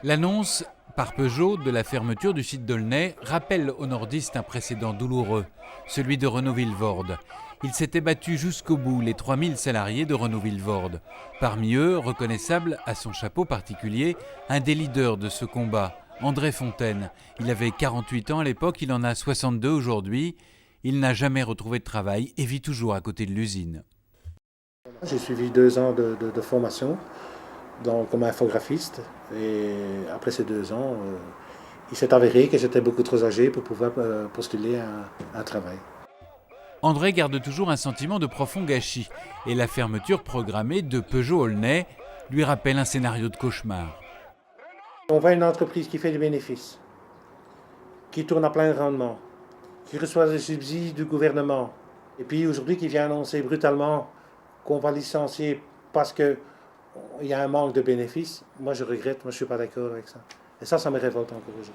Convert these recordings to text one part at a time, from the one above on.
L'annonce par Peugeot de la fermeture du site d'Aulnay rappelle aux nordistes un précédent douloureux, celui de Renault Vilvoorde. Ils s'étaient battus jusqu'au bout, les 3000 salariés de Renault Vilvoorde. Parmi eux, reconnaissable à son chapeau particulier, un des leaders de ce combat, André Fontaine. Il avait 48 ans à l'époque, il en a 62 aujourd'hui. Il n'a jamais retrouvé de travail et vit toujours à côté de l'usine. J'ai suivi 2 ans de formation comme infographiste et après ces 2 ans, il s'est avéré que j'étais beaucoup trop âgé pour pouvoir postuler à un travail. André garde toujours un sentiment de profond gâchis et la fermeture programmée de Peugeot-Aulnay lui rappelle un scénario de cauchemar. On voit une entreprise qui fait des bénéfices, qui tourne à plein rendement, qui reçoit des subsides du gouvernement et puis aujourd'hui qui vient annoncer brutalement qu'on va licencier parce qu'il y a un manque de bénéfices. Moi je regrette, moi je ne suis pas d'accord avec ça. Et ça me révolte encore aujourd'hui.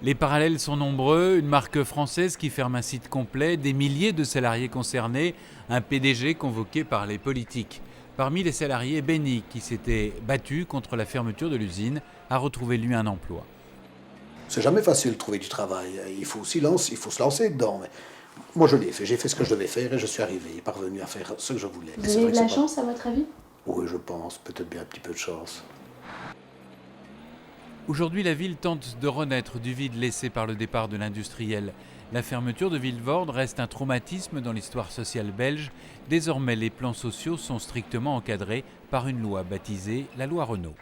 Les parallèles sont nombreux, une marque française qui ferme un site complet, des milliers de salariés concernés, un PDG convoqué par les politiques. Parmi les salariés, Benny, qui s'était battu contre la fermeture de l'usine, a retrouvé lui un emploi. C'est jamais facile de trouver du travail, il faut se lancer dedans. Mais moi je l'ai fait, j'ai fait ce que je devais faire et je suis arrivé, parvenu à faire ce que je voulais. Vous avez eu de la chance à votre avis ? Oui, je pense, peut-être bien un petit peu de chance. Aujourd'hui, la ville tente de renaître du vide laissé par le départ de l'industriel. La fermeture de Vilvoorde reste un traumatisme dans l'histoire sociale belge. Désormais, les plans sociaux sont strictement encadrés par une loi baptisée la loi Renault.